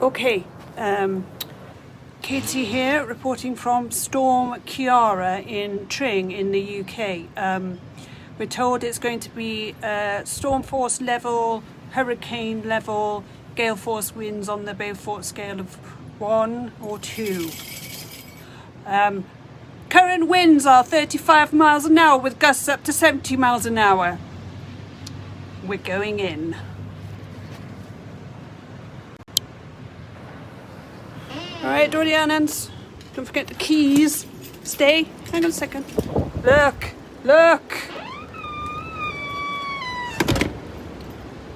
Okay, Katie here, reporting from Storm Clara in Tring in the UK. We're told it's going to be storm force level, hurricane level, gale force winds on the Beaufort scale of 1 or 2. Current winds are 35 miles an hour with gusts up to 70 miles an hour. We're going in. Alright, door the Annans. Don't forget the keys. Stay. Hang on a second. Look!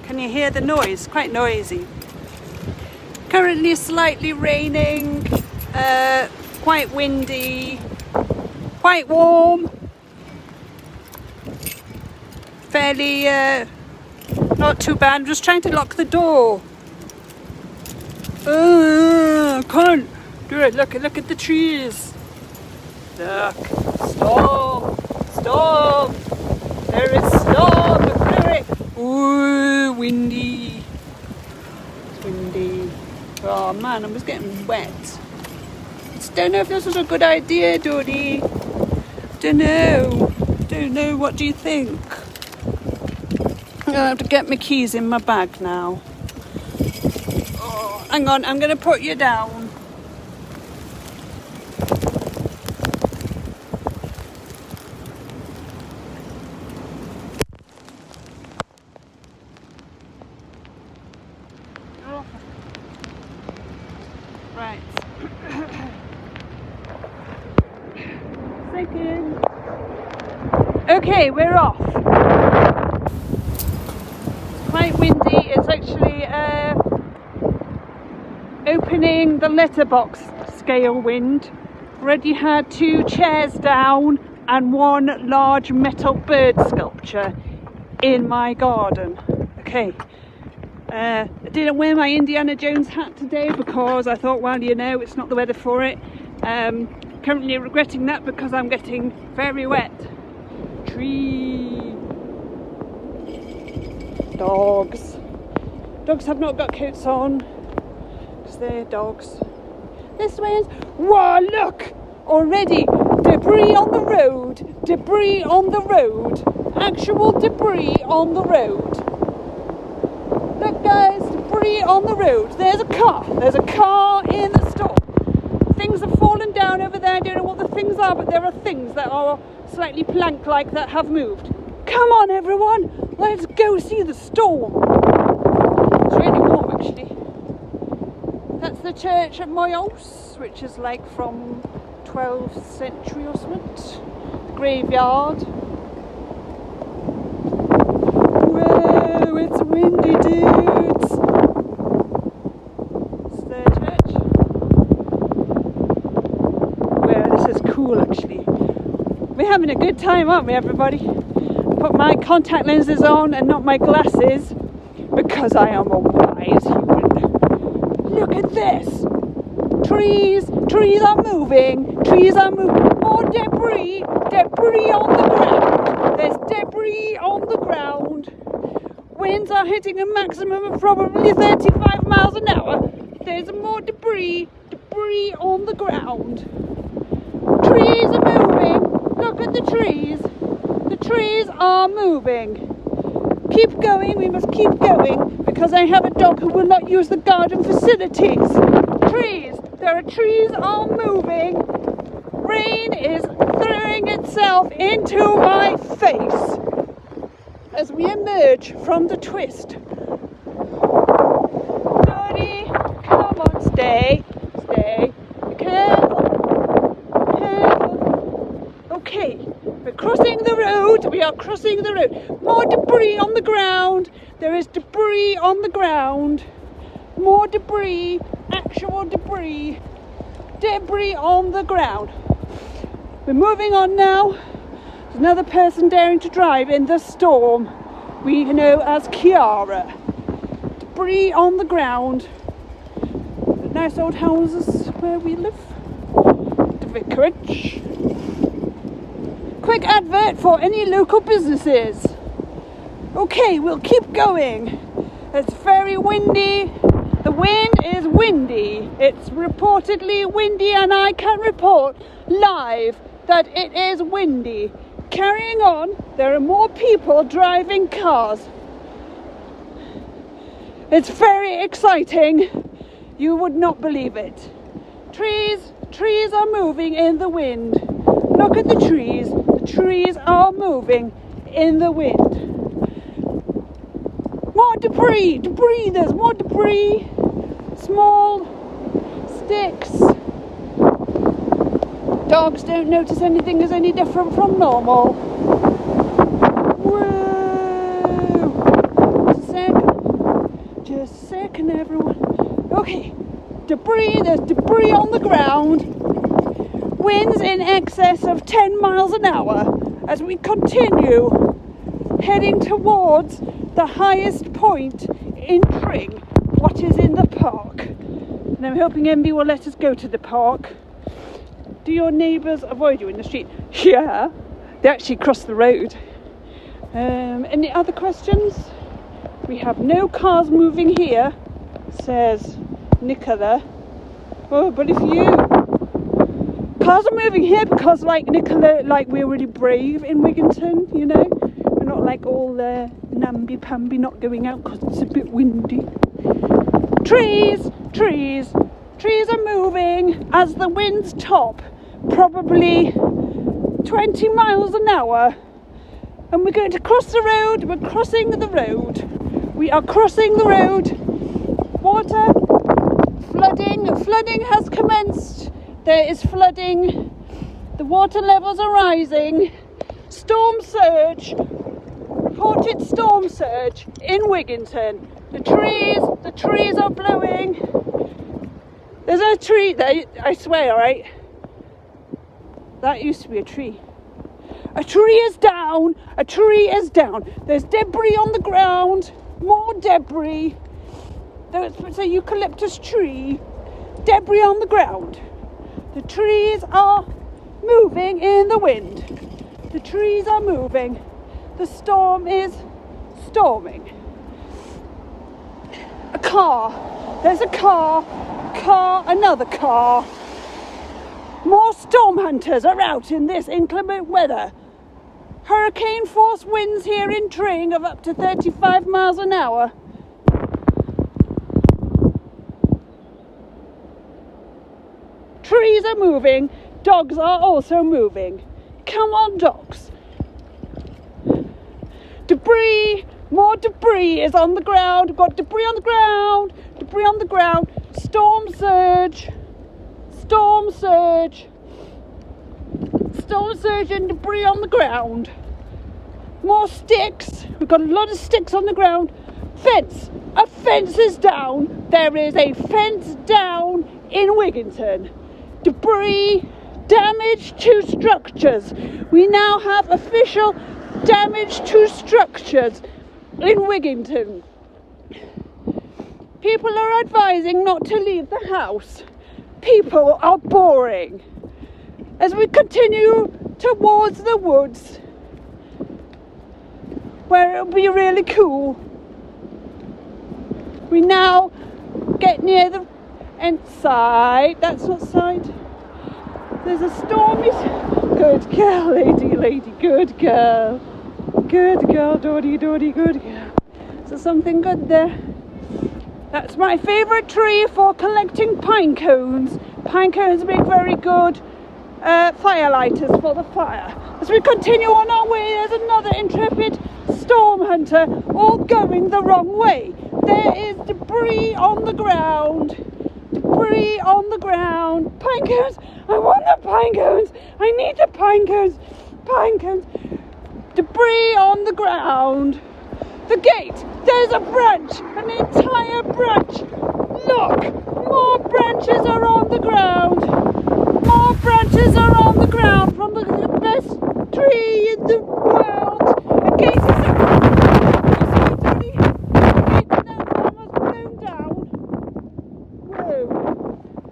Can you hear the noise? Quite noisy. Currently slightly raining, quite windy, quite warm, fairly not too bad. I'm just trying to lock the door. I can't do it. Look at the trees. Look, storm. There is storm. Ooh, windy. It's windy. Oh man, I was getting wet. Just don't know if this was a good idea, Dodie. Don't know. What do you think? I'm gonna have to get my keys in my bag now. Oh, hang on, I'm gonna put you down. Right. Second. Okay, we're off. It's quite windy. It's actually opening the letterbox scale wind. Already had 2 chairs down and 1 large metal bird sculpture in my garden. Okay. I didn't wear my Indiana Jones hat today because I thought, well, it's not the weather for it. Currently regretting that because I'm getting very wet. Tree. Dogs have not got coats on because they're dogs. This way is, whoa, look! Already debris on the road. Actual debris on the road. Look guys, debris on the road. There's a car in the store. Things have fallen down over there. I don't know what the things are, but there are things that are slightly plank-like that have moved. Come on everyone, let's go see the storm. It's really warm actually. That's the church at my house, which is like from 12th century or something. The graveyard. Whoa, it's windy, dudes. It's the church. Well, this is cool actually. We're having a good time, aren't we, everybody? Put my contact lenses on and not my glasses because I am a wise human. Look at this. Trees are moving. More debris on the ground. There's debris on the ground. Winds are hitting a maximum of probably 35 miles an hour. There's more debris on the ground. Trees are moving. Look at the trees. The trees are moving. Keep going, we must keep going because I have a dog who will not use the garden facilities. Trees are moving. Rain is throwing itself into my face as we emerge from the twist. Dodie, come on, stay. Be careful. Okay, we're crossing the road. We are crossing the road. More debris on the ground. There is debris on the ground. More debris. Actual debris. Debris on the ground. We're moving on now. There's another person daring to drive in the storm we know as Ciara. Debris on the ground. The nice old houses where we live. The vicarage. Quick advert for any local businesses. Okay, we'll keep going. It's very windy. The wind is windy. It's reportedly windy, and I can report live that it is windy. Carrying on, there are more people driving cars. It's very exciting. You would not believe it. Trees are moving in the wind. Look at the trees. The trees are moving in the wind. More debris. There's more debris. Small sticks. Dogs don't notice anything is any different from normal. Whoa! Just a second, everyone. Okay. There's debris on the ground. Winds in excess of 10 miles an hour as we continue heading towards the highest point in Tring, what is in the park. And I'm hoping MB will let us go to the park. Do your neighbours avoid you in the street? Yeah, they actually cross the road. Any other questions? We have no cars moving here, says Nicola. Oh, but if you cars are moving here because like Nicola, like we're really brave in Wigginton, you know, we're not like all namby-pamby not going out because it's a bit windy. Trees are moving as the winds top, probably 20 miles an hour, and we're going to cross the road. We are crossing the road. Water, flooding has commenced. There is flooding. The water levels are rising. Storm surge. Reported storm surge in Wigginton. The trees are blowing. There's a tree there, I swear, right? That used to be a tree. A tree is down. There's debris on the ground. More debris. There's a eucalyptus tree. Debris on the ground. The trees are moving in the wind. The trees are moving. The storm is storming. A car. There's a car. Another car. More storm hunters are out in this inclement weather. Hurricane force winds here in Tring of up to 35 miles an hour. Trees are moving. Dogs are also moving. Come on, dogs. Debris. More debris is on the ground. We've got debris on the ground. Storm surge and debris on the ground. More sticks. We've got a lot of sticks on the ground. Fence. A fence is down. There is a fence down in Wigginton. Debris. Damage to structures. We now have official damage to structures in Wigginton. People are advising not to leave the house. People are boring. As we continue towards the woods, where it'll be really cool, we now get near the inside. That's not side. There's a stormy. Good girl, lady. Good girl, Doddy, good girl. So something good there. That's my favourite tree for collecting pine cones. Pine cones make very good fire lighters for the fire. As we continue on our way, there's another intrepid storm hunter, all going the wrong way. There is debris on the ground. Pine cones. I want the pine cones. I need the pine cones. Debris on the ground. The gate. There's a branch. An entire branch. Look. More branches are on the ground. From the best tree in the world. The gate is almost blown down. Whoa.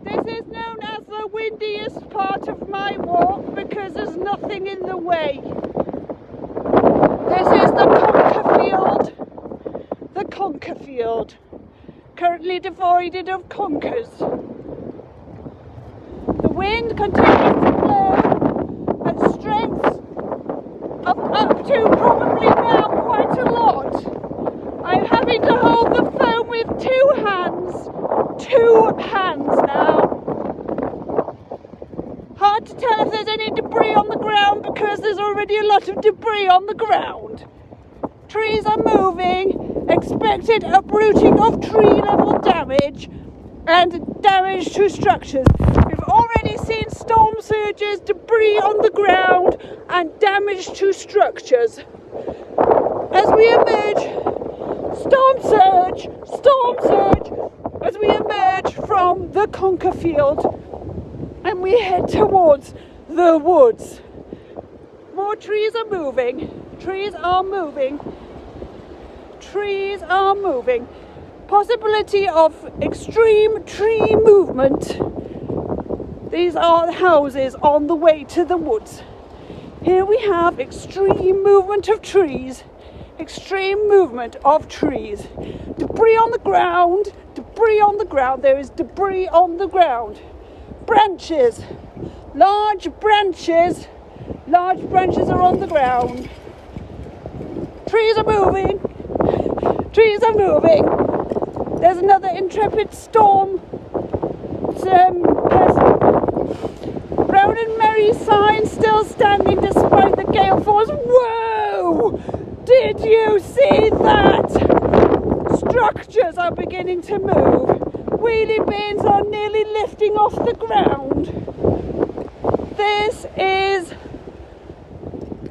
This is known as the windiest part of my walk because there's nothing in the way. This is the conker field. currently devoid of conkers. The wind continues to blow at strengths of up to probably now quite a lot. I'm having to hold the phone with two hands now. Hard to tell if there's any debris on the ground because there's already a lot of debris on the ground. Trees are moving, expected uprooting of tree level damage and damage to structures. We've already seen storm surges, debris on the ground and damage to structures. As we emerge, storm surge, as we emerge from the conker field and we head towards the woods. More trees are moving, trees are moving. Possibility of extreme tree movement. These are the houses on the way to the woods. Here we have extreme movement of trees. Extreme movement of trees. Debris on the ground. There is debris on the ground. Branches. Large branches are on the ground. Trees are moving. There's another intrepid storm person. Brown and Merry sign still standing despite the gale force. Whoa! Did you see that? Structures are beginning to move. Wheelie bins are nearly lifting off the ground. This is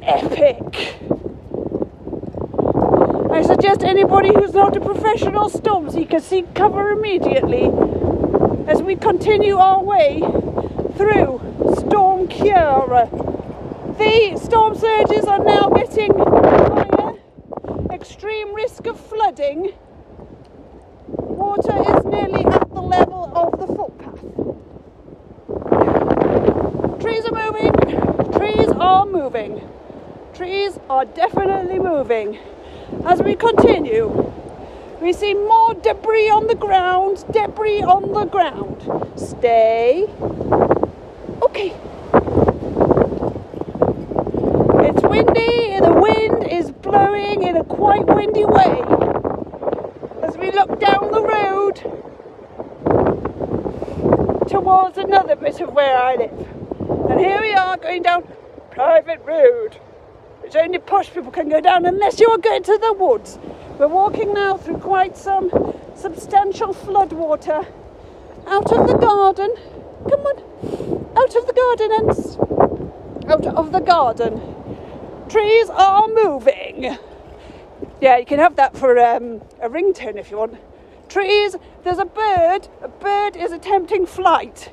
epic. I suggest anybody who's not a professional storm seeker seek cover immediately as we continue our way through Storm Clara. The storm surges are now getting higher. Extreme risk of flooding. Water is nearly at the level of the footpath. Trees are moving. Trees are definitely moving. As we continue, we see more debris on the ground. Stay. Okay. It's windy, the wind is blowing in a quite windy way. As we look down the road towards another bit of where I live. And here we are going down private road, which only posh people can go down unless you are going to the woods. We're walking now through quite some substantial flood water. Out of the garden. Come on. Out of the garden, Ents. Out of the garden. Trees are moving. Yeah, you can have that for a ringtone if you want. Trees, there's a bird. A bird is attempting flight.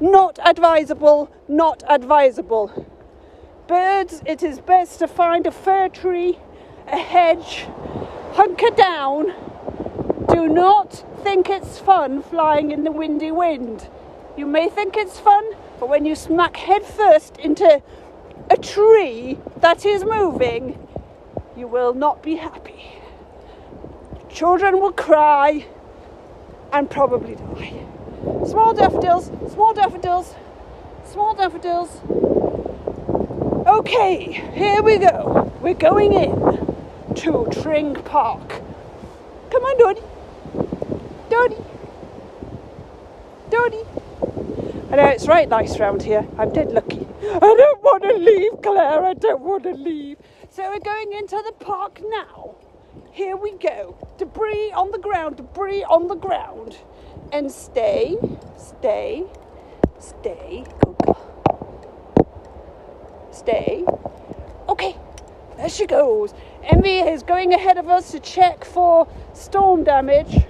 Not advisable. Birds, it is best to find a fir tree, a hedge, hunker down. Do not think it's fun flying in the windy wind. You may think it's fun, but when you smack head first into a tree that is moving, you will not be happy. Children will cry and probably die. Small daffodils. Okay, here we go. We're going in to Tring Park. Come on, Dodie. I know it's right nice round here. I'm dead lucky. I don't want to leave, Claire. I don't want to leave. So we're going into the park now. Here we go. Debris on the ground. And stay. Good girl. Stay. Okay, there she goes. Emmy is going ahead of us to check for storm damage.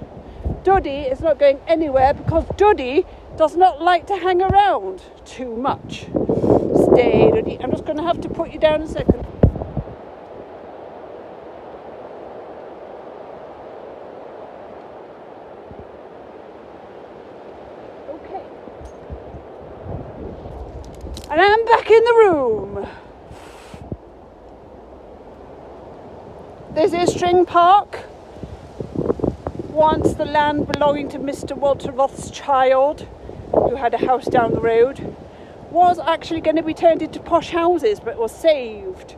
Duddy is not going anywhere because Duddy does not like to hang around too much. Stay, Duddy. I'm just going to have to put you down a second. Okay. And I'm back in the room. This is Tring Park. once the land belonging to Mr. Walter Rothschild, who had a house down the road, was actually going to be turned into posh houses, but was saved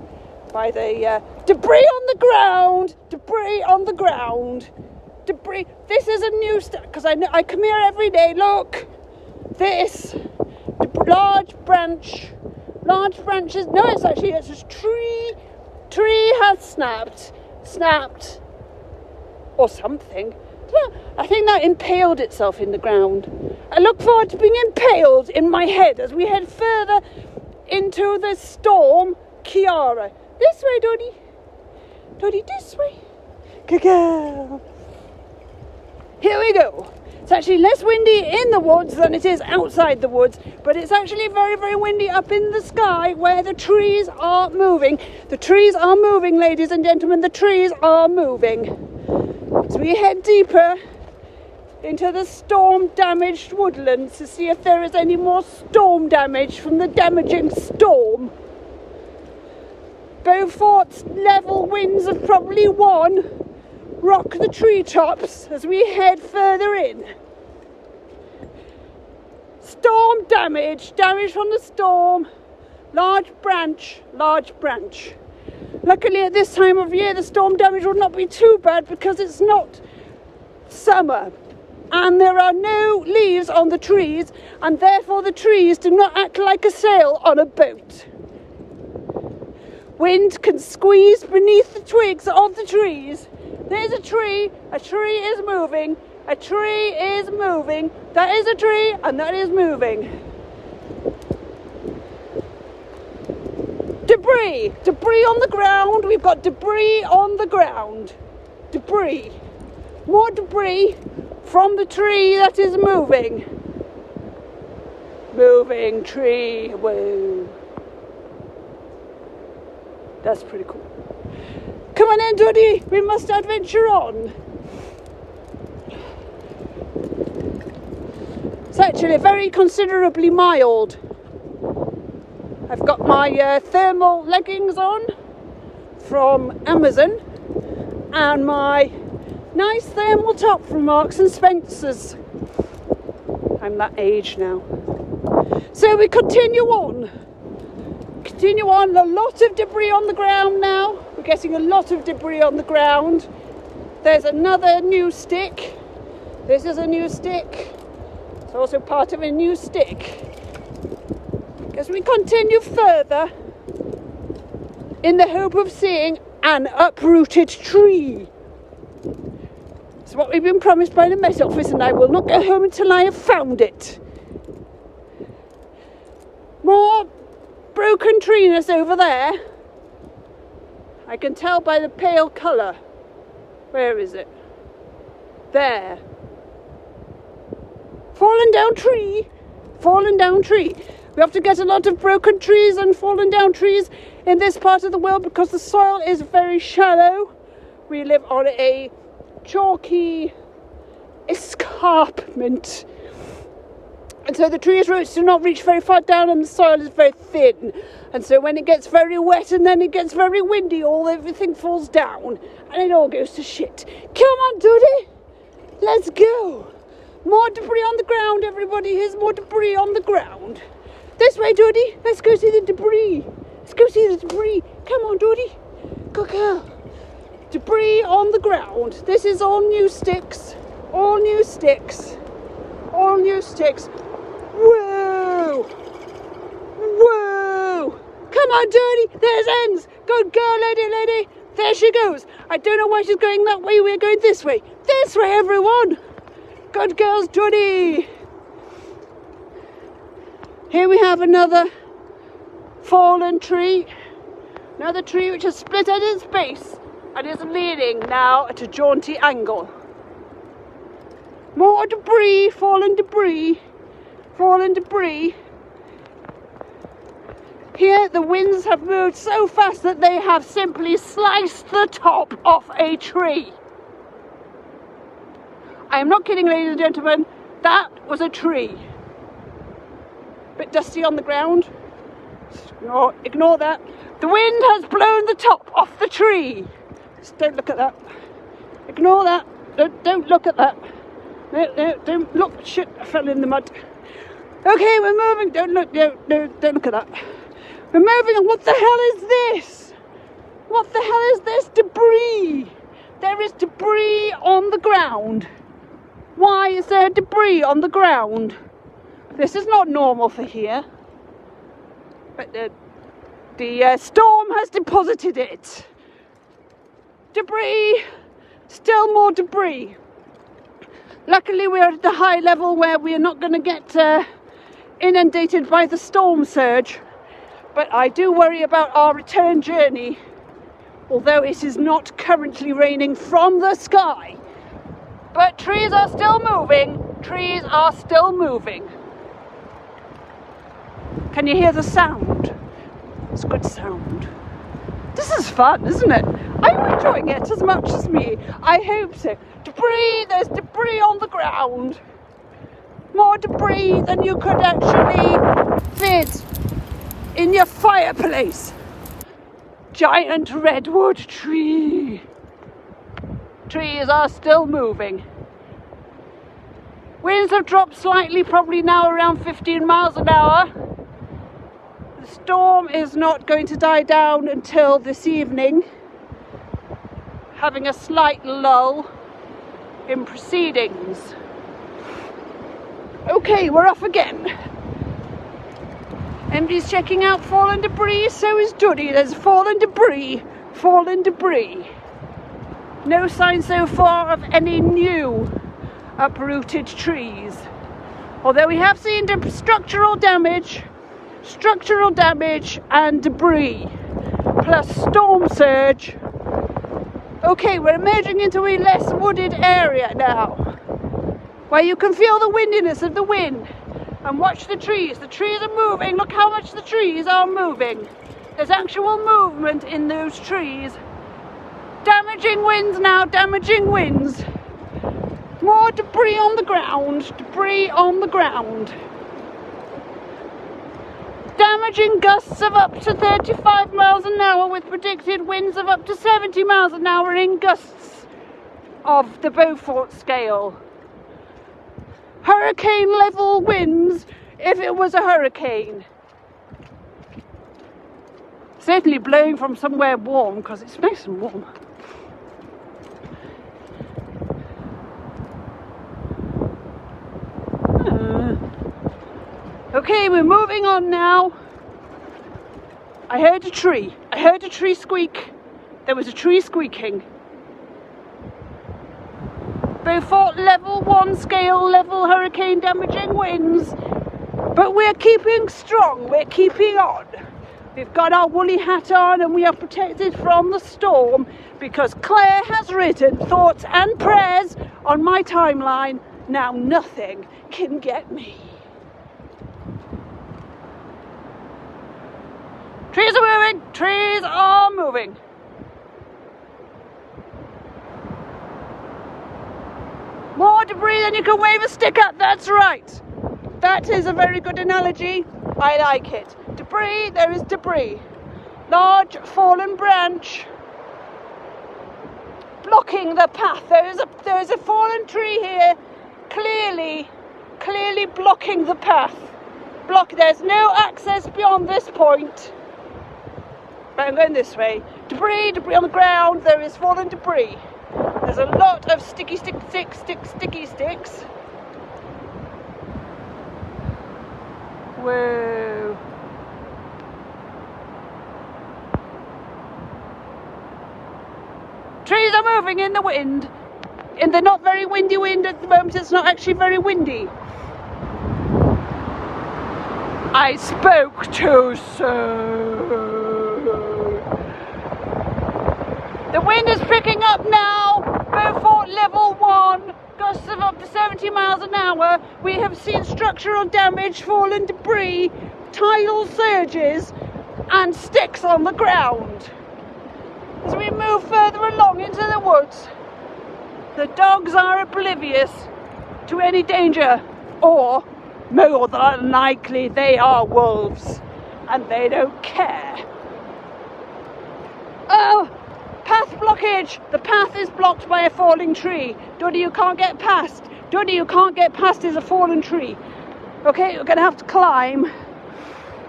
by the debris on the ground, debris on the ground, debris. This is a new because I come here every day. Look, this large branches. No, it's a tree. Tree has snapped, or something. I think that impaled itself in the ground. I look forward to being impaled in my head as we head further into the Storm Clara. This way, Doddy. Doddy, this way. Good girl. Here we go. It's actually less windy in the woods than it is outside the woods, but it's actually very, very windy up in the sky where the trees are moving. The trees are moving, ladies and gentlemen. The trees are moving. As we head deeper into the storm-damaged woodlands to see if there is any more storm damage from the damaging storm. Beaufort's level winds of probably 1 rock the treetops as we head further in. Storm damage from the storm. Large branch. Luckily at this time of year the storm damage will not be too bad because it's not summer and there are no leaves on the trees, and therefore the trees do not act like a sail on a boat. Wind can squeeze beneath the twigs of the trees. There's a tree is moving, that is a tree and that is moving. Debris on the ground, we've got debris on the ground. Debris, more debris from the tree that is moving. Moving tree, whoa. That's pretty cool. Come on then, Doddy, we must adventure on. It's actually very considerably mild. I've got my thermal leggings on from Amazon and my nice thermal top from Marks and Spencer's. I'm that age now. So we continue on. A lot of debris on the ground now. We're getting a lot of debris on the ground. There's another new stick. This is a new stick. It's also part of a new stick. As we continue further in the hope of seeing an uprooted tree. It's what we've been promised by the Met Office, and I will not go home until I have found it. More broken treeness over there. I can tell by the pale colour. Where is it? There. Fallen down tree. We have to get a lot of broken trees and fallen down trees in this part of the world because the soil is very shallow. We live on a chalky escarpment. And so the tree's roots do not reach very far down and the soil is very thin. And so when it gets very wet and then it gets very windy, everything falls down and it all goes to shit. Come on, Doddy. Let's go. More debris on the ground, everybody. Here's more debris on the ground. This way, Doddy. Let's go see the debris. Come on, Doddy. Good girl. Debris on the ground. This is all new sticks. Whoa! Come on, Doddy. There's ends. Good girl, lady. There she goes. I don't know why she's going that way. We're going this way. This way, everyone. Good girls, Doddy. Here we have another fallen tree. Another tree which has split at its base and is leaning now at a jaunty angle. More debris, fallen debris. Here the winds have moved so fast that they have simply sliced the top off a tree. I am not kidding, ladies and gentlemen, that was a tree. Bit dusty on the ground. Ignore that. The wind has blown the top off the tree. Just don't look at that. Ignore that. don't look at that. No, don't look. Shit, I fell in the mud. Okay, we're moving. Don't look. No, don't look at that. We're moving on. What the hell is this? What the hell is this? Debris. There is debris on the ground. Why is there debris on the ground? This is not normal for here. But the storm has deposited it. Debris. Still more debris. Luckily we're at the high level where we are not going to get inundated by the storm surge. But I do worry about our return journey. Although it is not currently raining from the sky. But trees are still moving. Trees are still moving. Can you hear the sound? It's good sound. This is fun, isn't it? Are you enjoying it as much as me? I hope so. Debris, there's debris on the ground. More debris than you could actually fit in your fireplace. Giant redwood tree. Trees are still moving. Winds have dropped slightly, probably now around 15 miles an hour. The storm is not going to die down until this evening, having a slight lull in proceedings. Okay, we're off again. Emdy's checking out fallen debris, so is Duddy. There's fallen debris. No sign so far of any new uprooted trees. Although we have seen structural damage and debris, plus storm surge. Okay, we're emerging into a less wooded area now, where you can feel the windiness of the wind. And watch the trees. The trees are moving. Look how much the trees are moving. There's actual movement in those trees. Damaging winds now, damaging winds. More debris on the ground. Debris on the ground. Damaging gusts of up to 35 miles an hour with predicted winds of up to 70 miles an hour in gusts of the Beaufort scale. Hurricane level winds if it was a hurricane. Certainly blowing from somewhere warm because it's nice and warm. Okay, we're moving on now. I heard a tree. I heard a tree squeak. There was a tree squeaking. Beaufort level 1 scale level hurricane damaging winds. But we're keeping strong. We're keeping on. We've got our woolly hat on and we are protected from the storm because Claire has written thoughts and prayers on my timeline. Now nothing can get me. Trees are moving. Trees are moving. More debris than you can wave a stick at. That's right. That is a very good analogy. I like it. Debris, there is debris. Large fallen branch blocking the path. There is a fallen tree here, clearly blocking the path. There's no access beyond this point. But I'm going this way. Debris on the ground. There is fallen debris. There's a lot of sticky sticks. Whoa. Trees are moving in the wind. In the not very windy wind at the moment. It's not actually very windy. I spoke too soon. The wind is picking up now. Beaufort level 1. Gusts of up to 70 miles an hour. We have seen structural damage, fallen debris, tidal surges and sticks on the ground. As we move further along into the woods, the dogs are oblivious to any danger, or more than likely they are wolves and they don't care. Oh, path block. blockage. The path is blocked by a falling tree. Duddy, you can't get past. Duddy, you can't get past. There's a fallen tree. Okay, we're going to have to climb.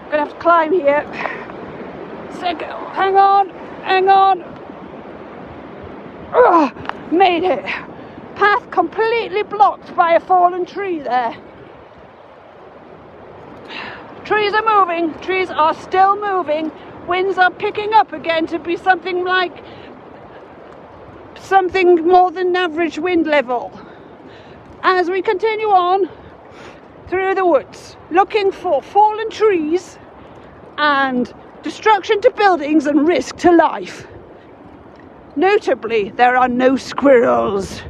Here. Hang on. Ugh, made it. Path completely blocked by a fallen tree there. Trees are moving. Trees are still moving. Winds are picking up again to be something more than average wind level. As we continue on through the woods, looking for fallen trees and destruction to buildings and risk to life. Notably, there are no squirrels.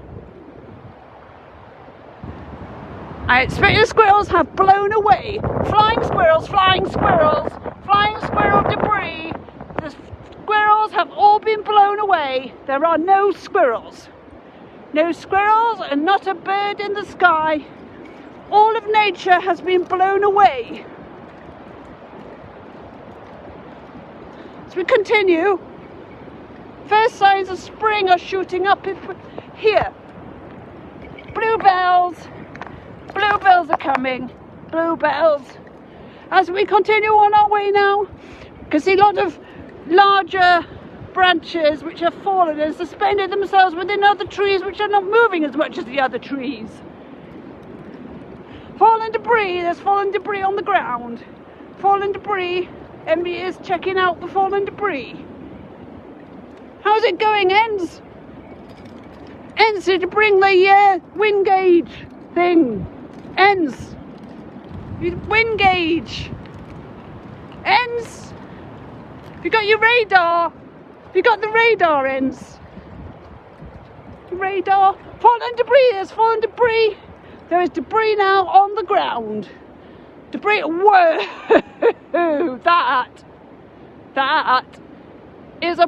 I expect the squirrels have blown away. Flying squirrel debris. The squirrels have all been blown away. There are no squirrels. No squirrels and not a bird in the sky. All of nature has been blown away. As we continue, first signs of spring are shooting up here. Bluebells are coming. Bluebells. As we continue on our way now, you can see a lot of larger branches which have fallen and suspended themselves within other trees which are not moving as much as the other trees. Fallen debris. There's fallen debris on the ground. Fallen debris. Emily is checking out the fallen debris. How's it going, Ens? Ens, did you bring the wind gauge thing? Ens, wind gauge. Ens, have you got your radar? Have you got the radar, Ens? Radar. Fallen debris. There's fallen debris. There is debris now on the ground. Debris. Whoa! That is a.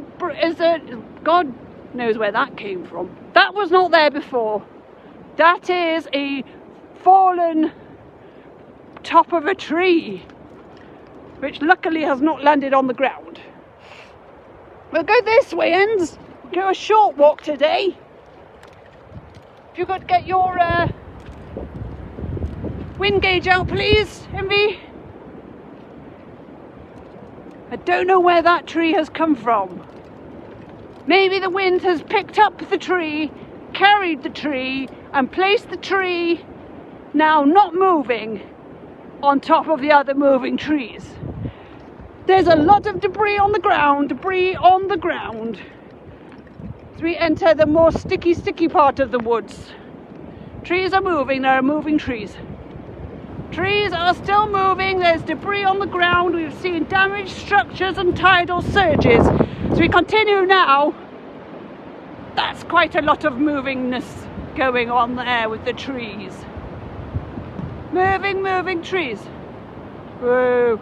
God knows where that came from. That was not there before. That is a fallen top of a tree, which luckily has not landed on the ground. We'll go this way, Ens. We'll go a short walk today. If you could get your wind gauge out, please, Envy. I don't know where that tree has come from. Maybe the wind has picked up the tree, carried the tree, and placed the tree, now not moving, on top of the other moving trees. There's a lot of debris on the ground, as we enter the more sticky part of the woods. Trees are moving. There are moving trees. Trees are still moving. There's debris on the ground. We've seen damaged structures and tidal surges. As we continue now, that's quite a lot of movingness going on there with the trees. Moving trees. Whoa.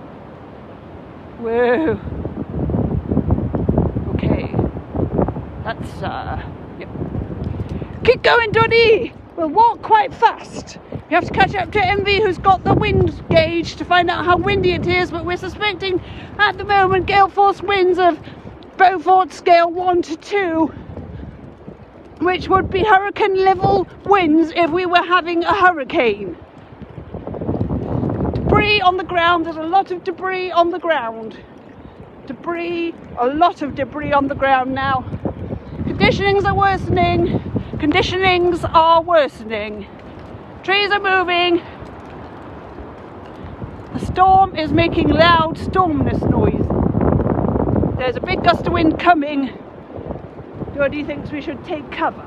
Okay. That's, yep. Keep going, Duddy. We'll walk quite fast. We have to catch up to Envy, who's got the wind gauge to find out how windy it is, but we're suspecting at the moment gale force winds of Beaufort scale 1 to 2, which would be hurricane level winds if we were having a hurricane. Debris on the ground. There's a lot of debris on the ground. A lot of debris on the ground now. Conditionings are worsening. Trees are moving. The storm is making loud stormness noise. There's a big gust of wind coming. Dodie thinks we should take cover.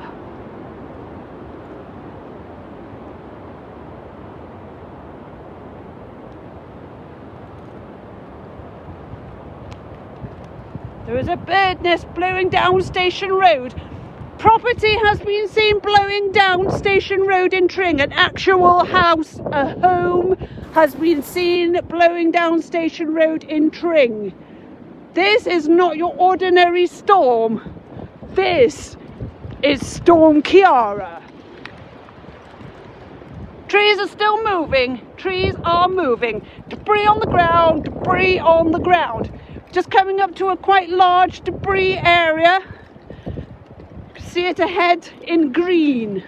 There is a bird nest blowing down Station Road. Property has been seen blowing down Station Road in Tring. An actual house, a home, has been seen blowing down Station Road in Tring. This is not your ordinary storm. This is Storm Clara. Trees are still moving. Trees are moving. Debris on the ground. Just coming up to a quite large debris area. see it ahead in green.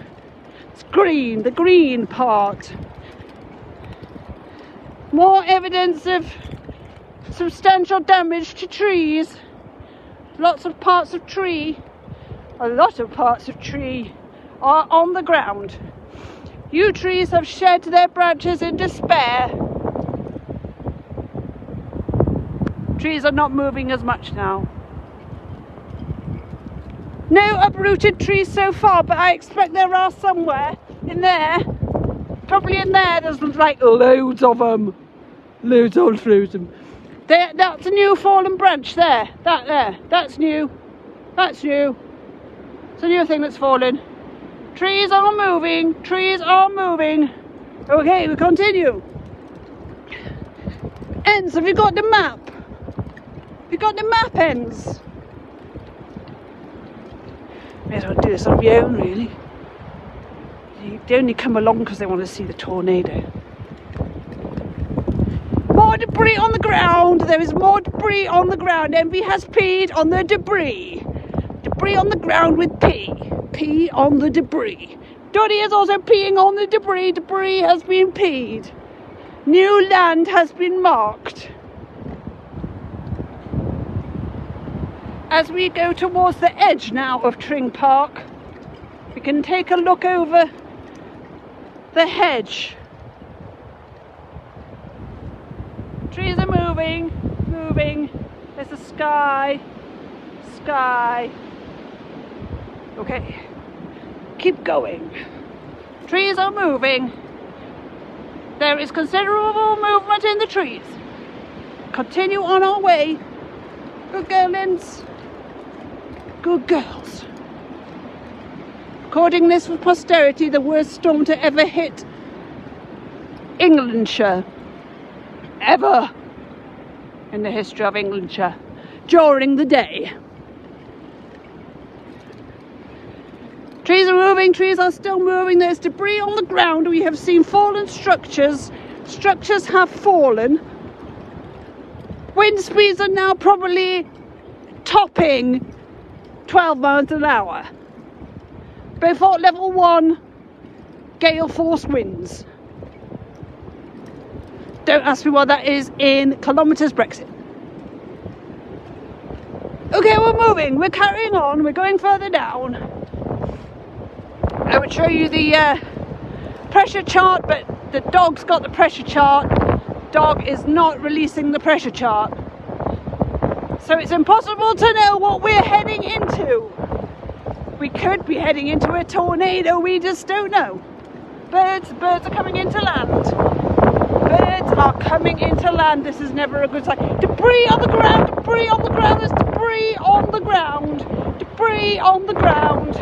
It's green, the green part. More evidence of substantial damage to trees. Lots of parts of tree, a lot of parts of tree are on the ground. Yew trees have shed their branches in despair. Trees are not moving as much now. No uprooted trees so far, but I expect there are somewhere in there. Probably in there, there's like loads of them. Loads of them. That's a new fallen branch there. That there. That's new. That's new. It's a new thing that's fallen. Trees are moving. Trees are moving. Okay, we continue. Ends, have you got the map? Have you got the map, Ends? May as well do this on your own, really. They only come along because they want to see the tornado. More debris on the ground. There is more debris on the ground. Envy has peed on the debris. Debris on the ground with pee. Pee on the debris. Doddy is also peeing on the debris. Debris has been peed. New land has been marked. As we go towards the edge now of Tring Park, we can take a look over the hedge. Trees are moving, moving. There's the sky, sky. Okay, keep going. Trees are moving. There is considerable movement in the trees. Continue on our way. Good girlins. Good girls. Recording this for posterity, the worst storm to ever hit Englandshire. Ever in the history of Englandshire. During the day. Trees are moving, trees are still moving. There's debris on the ground. We have seen fallen structures. Structures have fallen. Wind speeds are now probably topping 12 miles an hour. Beaufort level 1 gale force winds. Don't ask me what that is in kilometres Brexit. Okay, we're moving, we're carrying on, we're going further down. I would show you the pressure chart, but the dog's got the pressure chart. Dog is not releasing the pressure chart. So it's impossible to know what we're heading into. We could be heading into a tornado, we just don't know. Birds are coming into land. Birds are coming into land. This is never a good sign. Debris on the ground, debris on the ground, there's debris on the ground. Debris on the ground.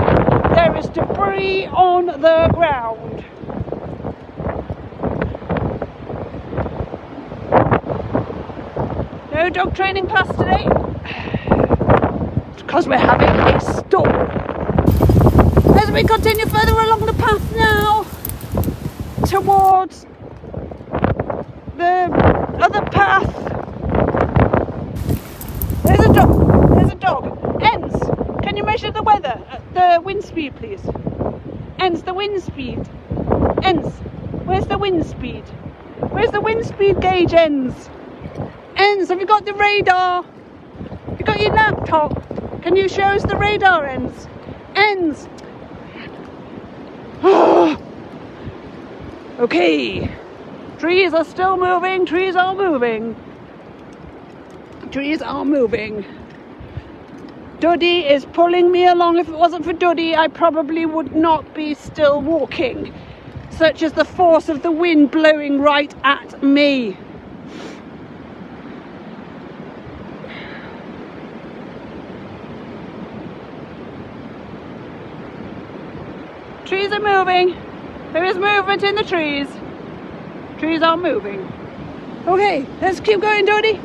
There is debris on the ground. No dog training class today. It's because we're having a storm. As we continue further along the path now, towards the other path. There's a dog. There's a dog. Ends, can you measure the weather? The wind speed, please. Ends, the wind speed. Ends, where's the wind speed? Where's the wind speed gauge, Ends? Ends, have you got the radar? Have you got your laptop? Can you show us the radar, Ends? Ends. Okay. Trees are still moving, trees are moving. Trees are moving. Duddy is pulling me along. If it wasn't for Duddy, I probably would not be still walking. Such is the force of the wind blowing right at me. Trees are moving. There is movement in the trees. Trees are moving. Okay, let's keep going, Dodie.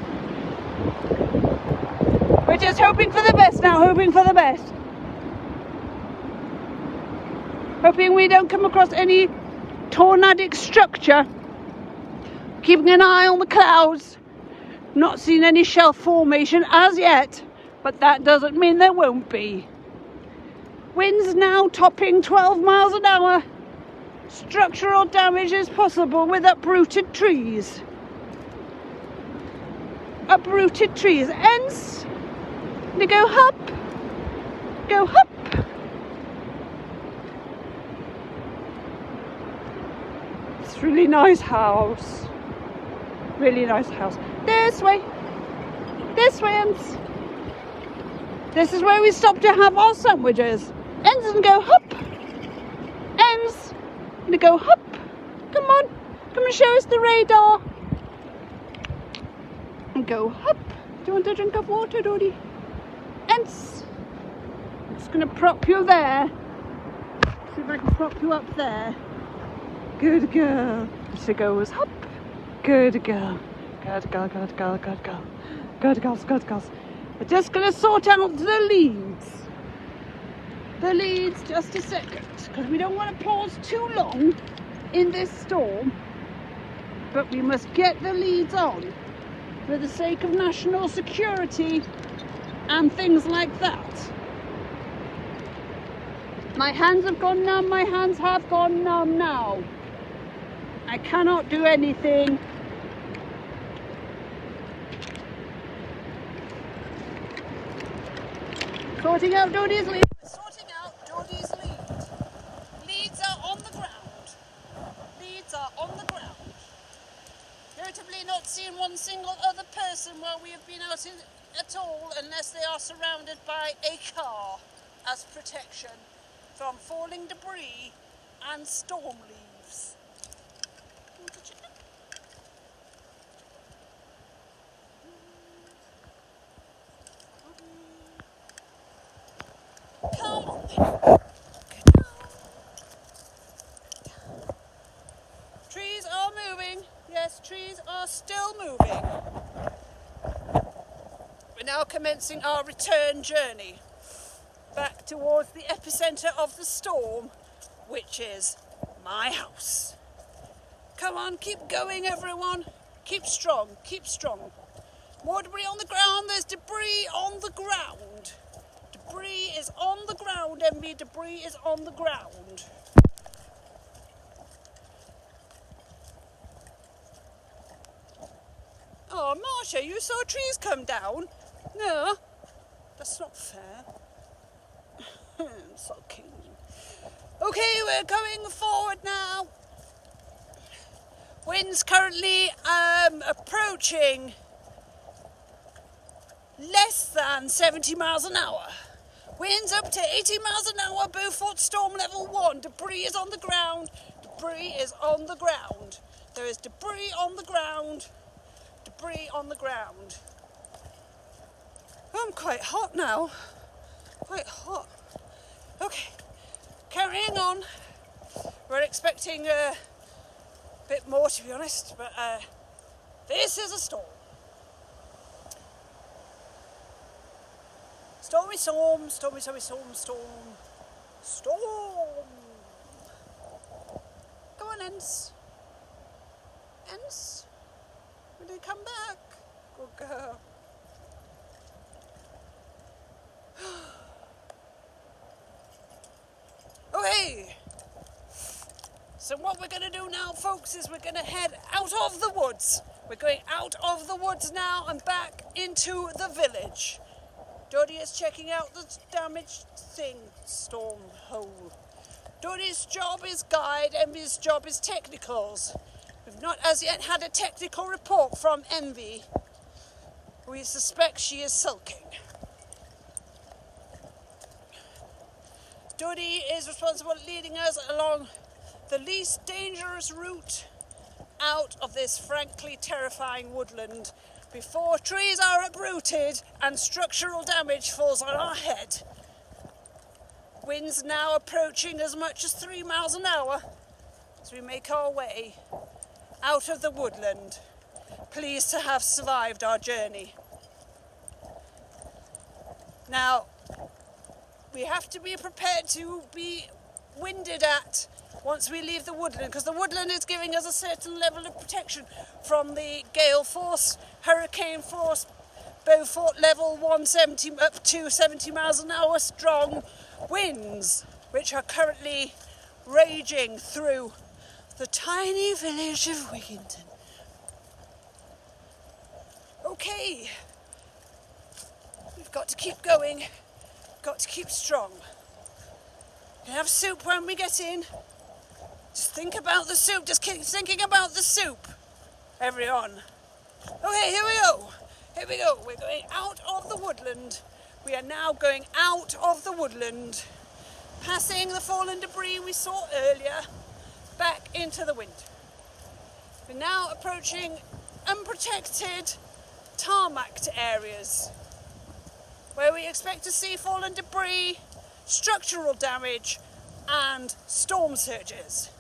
We're just hoping for the best now, hoping for the best. Hoping we don't come across any tornadic structure. Keeping an eye on the clouds. Not seen any shelf formation as yet, but that doesn't mean there won't be. Winds now topping 12 miles an hour. Structural damage is possible with uprooted trees. Uprooted trees. Ends. They go up. Go up. It's a really nice house. Really nice house. This way. This way, Ends. This is where we stop to have our sandwiches. Ends and go up. Ends. And go up. Come on. Come and show us the radar. And go up. Do you want a drink of water, Dodie? Ends. I'm just going to prop you there. See if I can prop you up there. Good girl. She goes up. Good girl. Good girl, good girl, good girl. Good girls, good girls. We're just going to sort out the leads. The leads, just a second, because we don't want to pause too long in this storm. But we must get the leads on for the sake of national security and things like that. My hands have gone numb. My hands have gone numb now. I cannot do anything. Sorting out Dodie's lead. Sorting out Dodie's lead. Leads are on the ground. Leads are on the ground. Notably not seeing one single other person while we have been out at all, unless they are surrounded by a car as protection from falling debris and storm leaves. Come on then. Trees are moving. Yes, trees are still moving. We're now commencing our return journey back towards the epicentre of the storm, which is my house. Come on, keep going, everyone. Keep strong, keep strong. More debris on the ground. There's debris on the ground. Debris is on the ground, Emmy. Debris is on the ground. Oh, Marsha, you saw trees come down? No, that's not fair. I'm sulking. Okay, we're going forward now. Winds currently approaching less than 70 miles an hour. Winds up to 80 miles an hour, Beaufort storm level 1. Debris is on the ground. Debris is on the ground. There is debris on the ground. Debris on the ground. Oh, I'm quite hot now. Quite hot. Okay, carrying on. We're expecting a bit more, to be honest, but this is a storm. Stormy storm, stormy, stormy storm, storm, storm. Come on, Ents. Ents, when they come back. Good girl. Okay. So what we're going to do now, folks, is we're going to head out of the woods. We're going out of the woods now and back into the village. Dodie is checking out the damaged storm hole. Dodie's job is guide, Envy's job is technicals. We've not as yet had a technical report from Envy. We suspect she is sulking. Dodie is responsible for leading us along the least dangerous route out of this frankly terrifying woodland before trees are uprooted and structural damage falls on our head. Winds now approaching as much as 3 miles an hour as we make our way out of the woodland, pleased to have survived our journey. Now, we have to be prepared to be winded at once we leave the woodland, because the woodland is giving us a certain level of protection from the gale force, hurricane force, Beaufort level 170 up to 70 miles an hour strong winds, which are currently raging through the tiny village of Wigginton. Okay, we've got to keep going, got to keep strong. We can have soup when we get in. Just think about the soup, just keep thinking about the soup, everyone. Okay, here we go. Here we go. We're going out of the woodland. We are now going out of the woodland, passing the fallen debris we saw earlier, back into the wind. We're now approaching unprotected tarmacked areas where we expect to see fallen debris, structural damage and storm surges.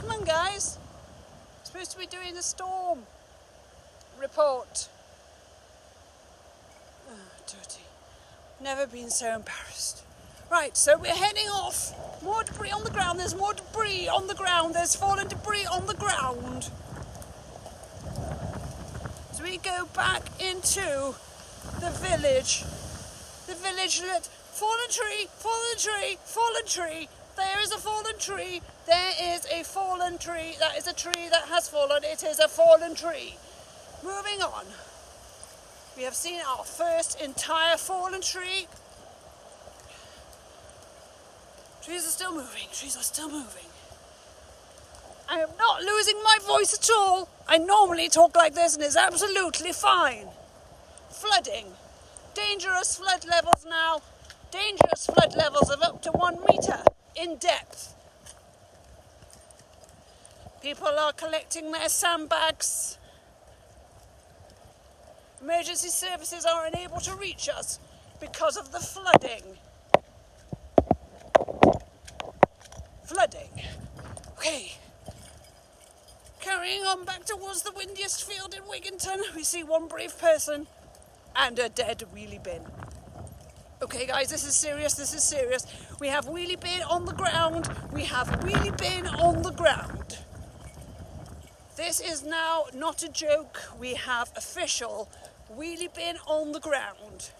Come on guys, I'm supposed to be doing the storm report. Oh, dirty. Never been so embarrassed. Right, so we're heading off. More debris on the ground, there's more debris on the ground, there's fallen debris on the ground. So we go back into the village. The village that, fallen tree, fallen tree, fallen tree. There is a fallen tree, there is a fallen tree, that is a tree that has fallen, it is a fallen tree. Moving on. We have seen our first entire fallen tree. Trees are still moving, trees are still moving. I am not losing my voice at all. I normally talk like this and it's absolutely fine. Flooding. Dangerous flood levels now. Dangerous flood levels of up to 1 metre in depth. People are collecting their sandbags. Emergency services are unable to reach us because of the flooding. Flooding. Okay. Carrying on back towards the windiest field in Wigginton, we see one brave person and a dead wheelie bin. Okay guys, this is serious, this is serious. We have wheelie bin on the ground. We have wheelie bin on the ground. This is now not a joke. We have official wheelie bin on the ground.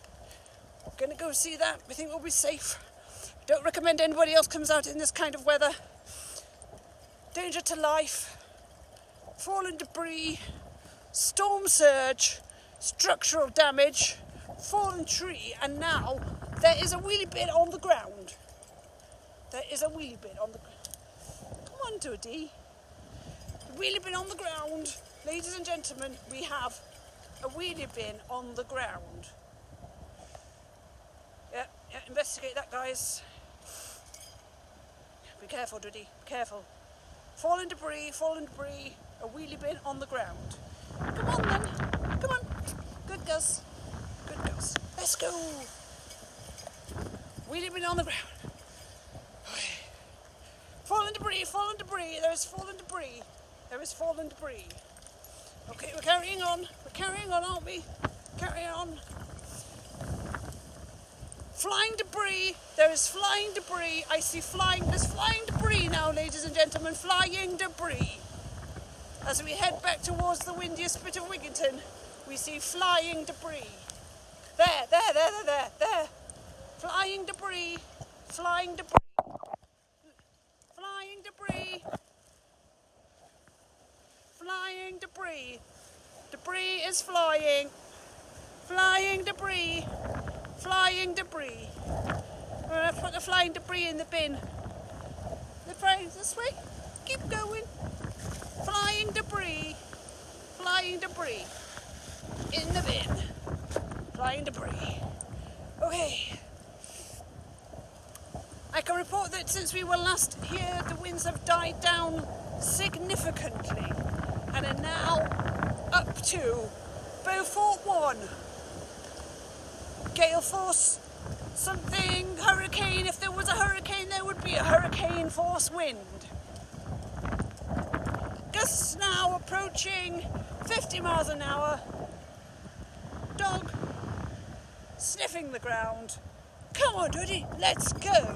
We're gonna go see that. We think we'll be safe. Don't recommend anybody else comes out in this kind of weather. Danger to life. Fallen debris. Storm surge. Structural damage. Fallen tree, and now there is a wheelie bin on the ground. There is a wheelie bin on the ground. Come on, Duddy. Wheelie bin on the ground. Ladies and gentlemen, we have a wheelie bin on the ground. Yeah, investigate that, guys. Be careful, Duddy, be careful. Fallen debris, a wheelie bin on the ground. Come on then, come on. Good Gus. Good Gus. Let's go. Wheelie bin on the ground. Fallen debris, there is fallen debris. There is fallen debris. Okay, we're carrying on, aren't we? Carry on. Flying debris, there is flying debris. I see there's flying debris now, ladies and gentlemen, flying debris. As we head back towards the windiest bit of Wigginton, we see flying debris. There. Flying debris, flying debris. Flying debris. Flying debris. Debris is flying. Flying debris. Flying debris. We're going to put the flying debris in the bin. The flying this way. Keep going. Flying debris. Flying debris. In the bin. Flying debris. Okay. I can report that since we were last here, the winds have died down significantly and are now up to Beaufort 1. Gale force something, hurricane. If there was a hurricane, there would be a hurricane force wind. Gusts now approaching 50 miles an hour. Dog sniffing the ground. Come on, Duddy, let's go.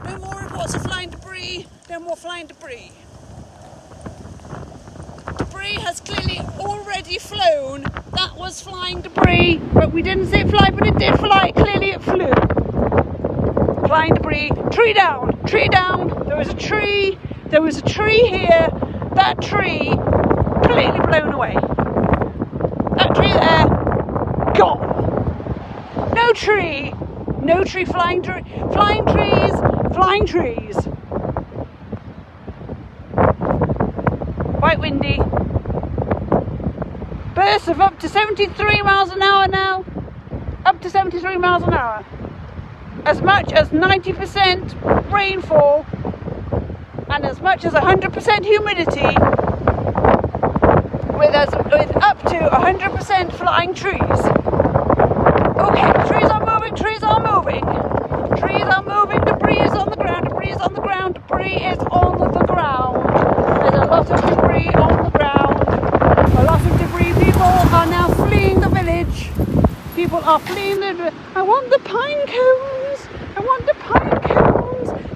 No more reports of flying debris, no more flying debris. Debris has clearly already flown. That was flying debris, but we didn't see it fly, but it did fly. Clearly it flew. Flying debris, tree down, tree down. There was a tree here. That tree completely blown away. That tree there, gone. No tree, flying trees. Quite windy. Bursts of up to 73 miles an hour now. Up to 73 miles an hour. As much as 90% rainfall and as much as 100% humidity, with up to 100% flying trees. Okay, trees are moving, debris is on the ground, debris is on the ground. There's a lot of debris on the ground. A lot of debris. People are now fleeing the village. I want the pine cones.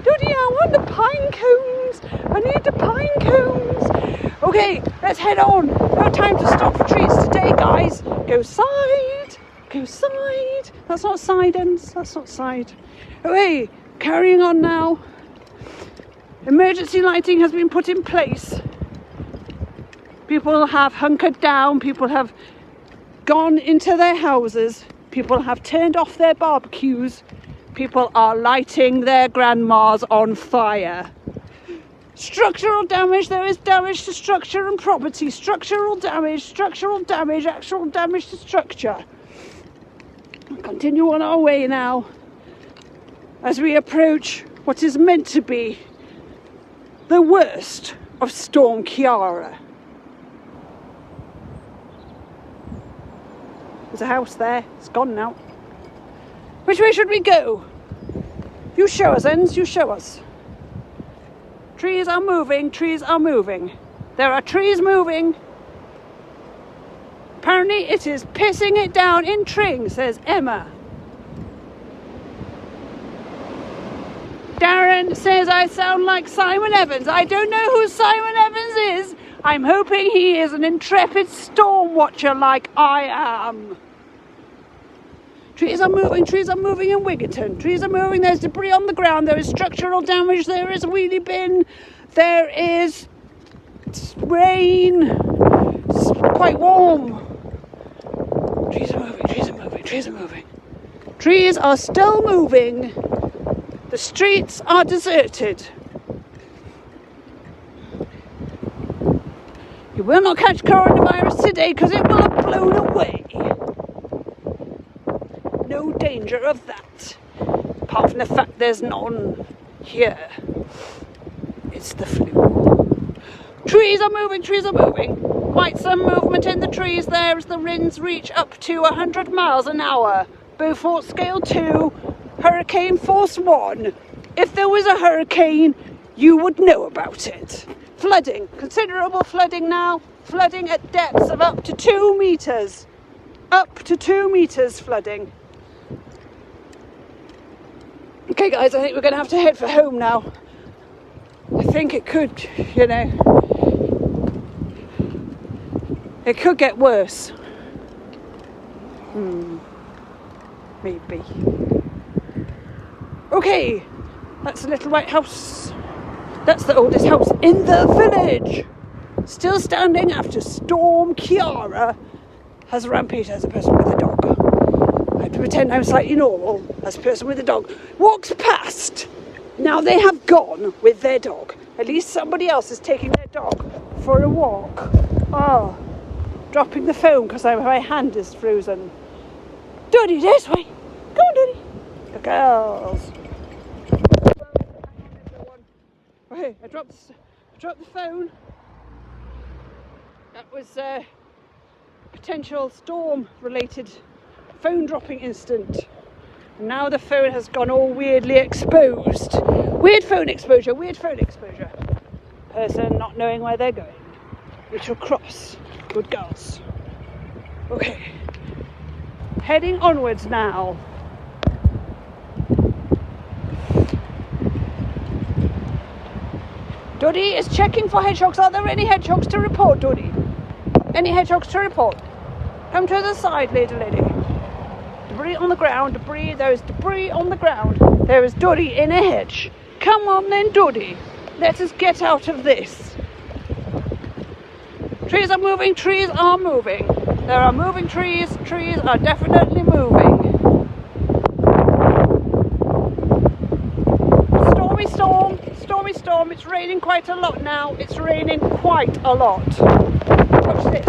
Duddy, I want the pine cones. I need the pine cones. Okay, let's head on. No time to stop for treats today, guys. Go side. That's not side ends. Okay, carrying on now. Emergency lighting has been put in place. People have hunkered down. People have gone into their houses. People have turned off their barbecues. People are lighting their grandmas on fire. Structural damage. There is damage to structure and property. Structural damage, actual damage to structure. We'll continue on our way now as we approach what is meant to be the worst of Storm Clara. There's a house there. It's gone now. Which way should we go? You show us, Ends. You show us. Trees are moving. There are trees moving. Apparently it is pissing it down in Tring, says Emma. Darren says I sound like Simon Evans. I don't know who Simon Evans is. I'm hoping he is an intrepid storm watcher like I am. Trees are moving in Wigginton. Trees are moving, there's debris on the ground, there is structural damage, there is a wheelie bin, there is rain, it's quite warm. Trees are moving. Trees are still moving. The streets are deserted. You will not catch coronavirus today because it will have blown away. No danger of that. Apart from the fact there's none here. It's the flu. Trees are moving. Quite some movement in the trees there as the winds reach up to 100 miles an hour. Beaufort scale 2, hurricane force 1. If there was a hurricane, you would know about it. Flooding, considerable flooding now. Flooding at depths of up to 2 meters. Up to 2 meters flooding. Okay guys, I think we're going to have to head for home now. I think it could, it could get worse. Maybe. Okay, that's the little white house. That's the oldest house in the village. Still standing after Storm Clara has rampaged as a person with a dog. I have to pretend I'm slightly normal as a person with a dog. Walks past. Now they have gone with their dog. At least somebody else is taking their dog for a walk. Oh, dropping the phone because my hand is frozen. Duddy, this way. Go on, Duddy. The girls. Okay, I dropped the phone. That was a potential storm-related phone dropping incident. And now the phone has gone all weirdly exposed. Weird phone exposure. Person not knowing where they're going. We shall cross. Good girls. Okay, heading onwards now. Duddy is checking for hedgehogs. Are there any hedgehogs to report, Duddy? Any hedgehogs to report? Come to the side, lady. Debris on the ground, debris. There is debris on the ground. There is Duddy in a hedge. Come on then, Duddy. Let us get out of this. Trees are moving, trees are moving. There are moving trees, trees are definitely moving. Stormy storm, it's raining quite a lot now. It's raining quite a lot. Watch this.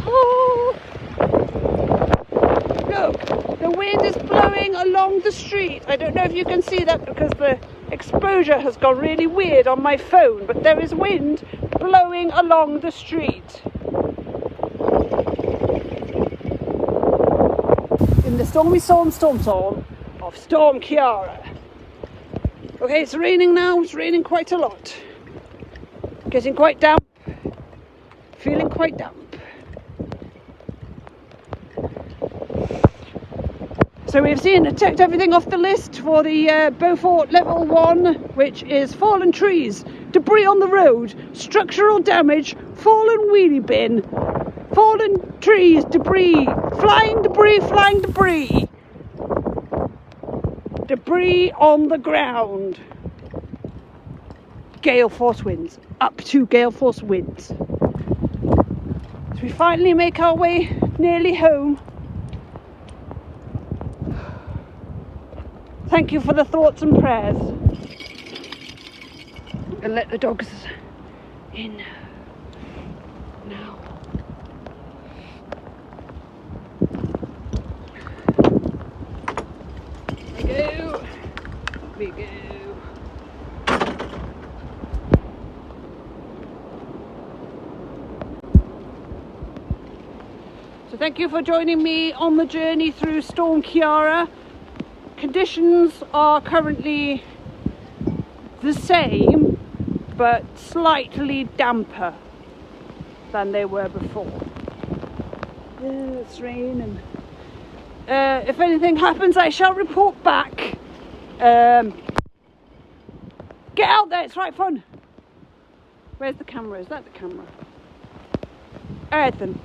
Oh. Look, the wind is blowing along the street. I don't know if you can see that because the exposure has gone really weird on my phone, but there is wind blowing along the street. In the stormy storm of Storm Clara. Okay, it's raining now, it's raining quite a lot. Getting quite damp, feeling quite damp. So we've seen and checked everything off the list for the Beaufort level 1, which is fallen trees, debris on the road, structural damage, fallen wheelie bin, fallen trees, debris, flying debris. Debris on the ground. Gale force winds. Up to gale force winds. So we finally make our way nearly home. Thank you for the thoughts and prayers. And let the dogs in now. We go. So thank you for joining me on the journey through Storm Clara. Conditions are currently the same, but slightly damper than they were before. It's raining. If anything happens, I shall report back. Get out there, it's right fun. Where's the camera? Is that the camera? Alright then.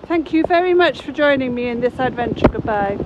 Thank you very much for joining me in this adventure. Goodbye.